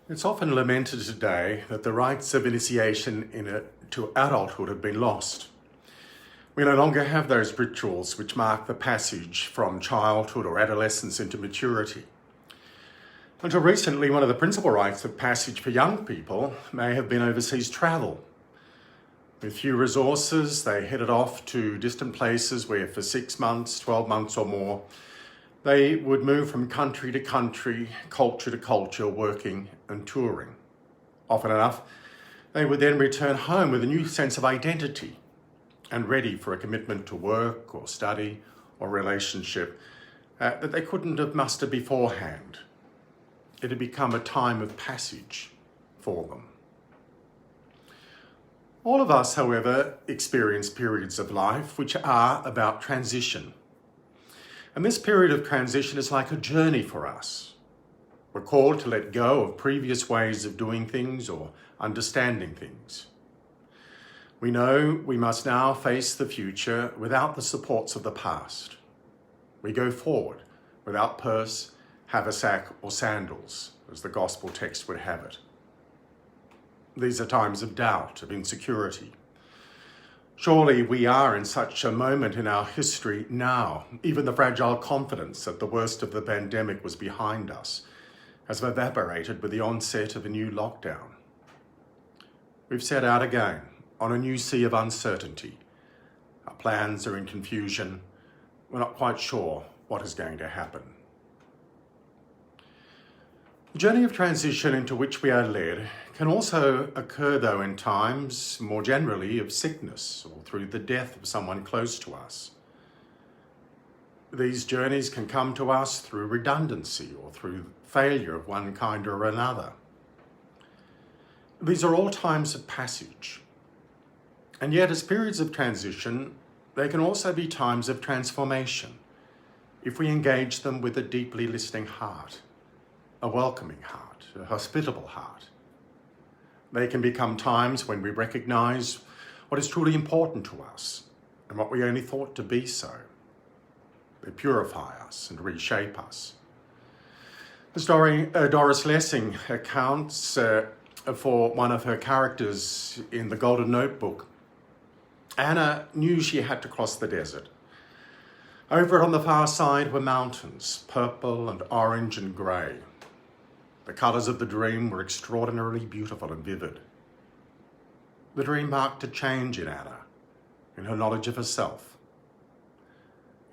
It's often lamented today that the rites of initiation to adulthood have been lost. We no longer have those rituals which mark the passage from childhood or adolescence into maturity. Until recently, one of the principal rites of passage for young people may have been overseas travel. With few resources, they headed off to distant places where for 6 months, 12 months or more, they would move from country to country, culture to culture, working and touring. Often enough, they would then return home with a new sense of identity and ready for a commitment to work or study or relationship that they couldn't have mustered beforehand. It had become a time of passage for them. All of us, however, experience periods of life which are about transition. And this period of transition is like a journey for us. We're called to let go of previous ways of doing things or understanding things. We know we must now face the future without the supports of the past. We go forward without purse, haversack or sandals, as the gospel text would have it. These are times of doubt, of insecurity. Surely we are in such a moment in our history now. Even the fragile confidence that the worst of the pandemic was behind us has evaporated with the onset of a new lockdown. We've set out again on a new sea of uncertainty. Our plans are in confusion. We're not quite sure what is going to happen. The journey of transition into which we are led can also occur, though, in times, more generally, of sickness or through the death of someone close to us. These journeys can come to us through redundancy or through failure of one kind or another. These are all times of passage. And yet, as periods of transition, they can also be times of transformation if we engage them with a deeply listening heart, a welcoming heart, a hospitable heart. They can become times when we recognize what is truly important to us and what we only thought to be so. They purify us and reshape us. The story Doris Lessing accounts for one of her characters in The Golden Notebook. Anna knew she had to cross the desert. Over on the far side were mountains, purple and orange and grey. The colours of the dream were extraordinarily beautiful and vivid. The dream marked a change in Anna, in her knowledge of herself.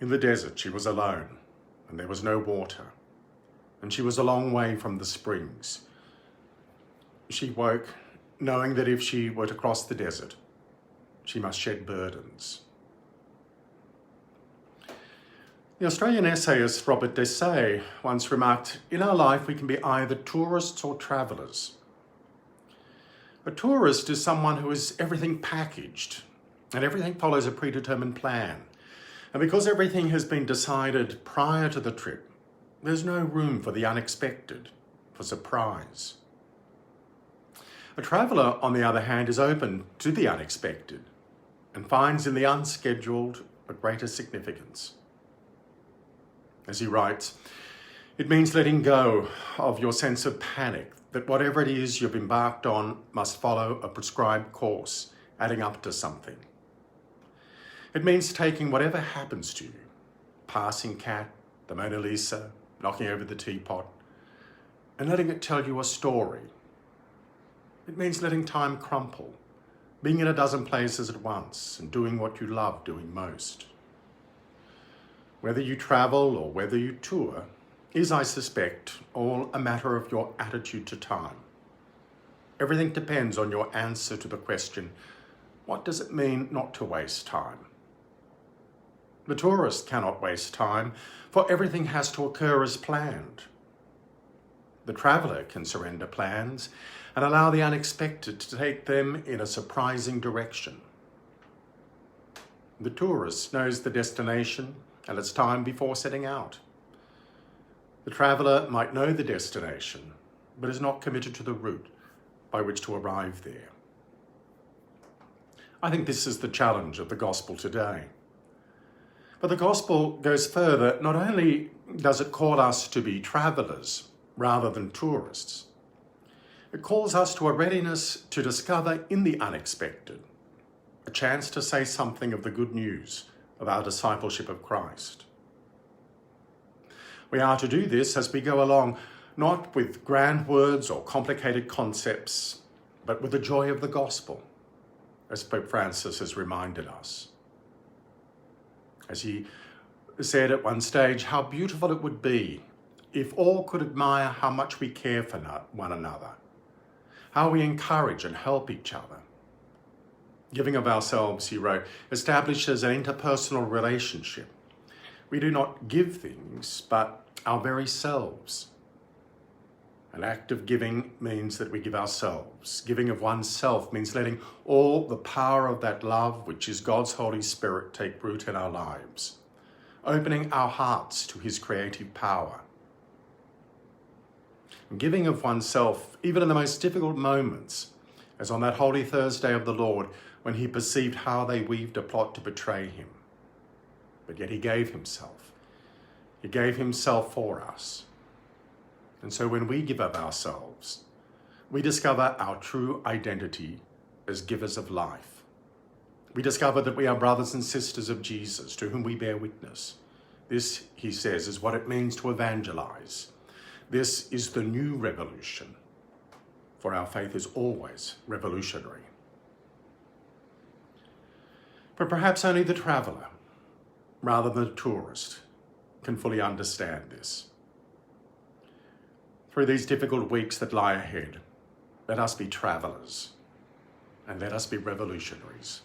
In the desert, she was alone, and there was no water, and she was a long way from the springs. She woke knowing that if she were to cross the desert, she must shed burdens. The Australian essayist Robert Desai once remarked, "In our life we can be either tourists or travellers." A tourist is someone who is everything packaged and everything follows a predetermined plan. And because everything has been decided prior to the trip, there's no room for the unexpected, for surprise. A traveller, on the other hand, is open to the unexpected and finds in the unscheduled a greater significance. As he writes, it means letting go of your sense of panic that whatever it is you've embarked on must follow a prescribed course, adding up to something. It means taking whatever happens to you, passing cat, the Mona Lisa, knocking over the teapot, and letting it tell you a story. It means letting time crumple, being in a dozen places at once and doing what you love doing most. Whether you travel or whether you tour is, I suspect, all a matter of your attitude to time. Everything depends on your answer to the question, what does it mean not to waste time? The tourist cannot waste time, for everything has to occur as planned. The traveller can surrender plans and allow the unexpected to take them in a surprising direction. The tourist knows the destination and its time before setting out. The traveller might know the destination, but is not committed to the route by which to arrive there. I think this is the challenge of the gospel today. But the gospel goes further. Not only does it call us to be travellers rather than tourists, It calls us to a readiness to discover in the unexpected a chance to say something of the good news of our discipleship of Christ. We are to do this as we go along, not with grand words or complicated concepts, but with the joy of the gospel, as Pope Francis has reminded us. As he said at one stage, how beautiful it would be if all could admire how much we care for one another, how we encourage and help each other. Giving of ourselves, he wrote, establishes an interpersonal relationship. We do not give things, but our very selves. An act of giving means that we give ourselves. Giving of oneself means letting all the power of that love, which is God's Holy Spirit, take root in our lives, opening our hearts to his creative power. And giving of oneself, even in the most difficult moments, as on that Holy Thursday of the Lord, when he perceived how they weaved a plot to betray him. But yet he gave himself. He gave himself for us. And so when we give of ourselves, we discover our true identity as givers of life. We discover that we are brothers and sisters of Jesus, to whom we bear witness. This, he says, is what it means to evangelize. This is the new revolution, for our faith is always revolutionary. But perhaps only the traveller, rather than the tourist, can fully understand this. Through these difficult weeks that lie ahead, let us be travellers and let us be revolutionaries.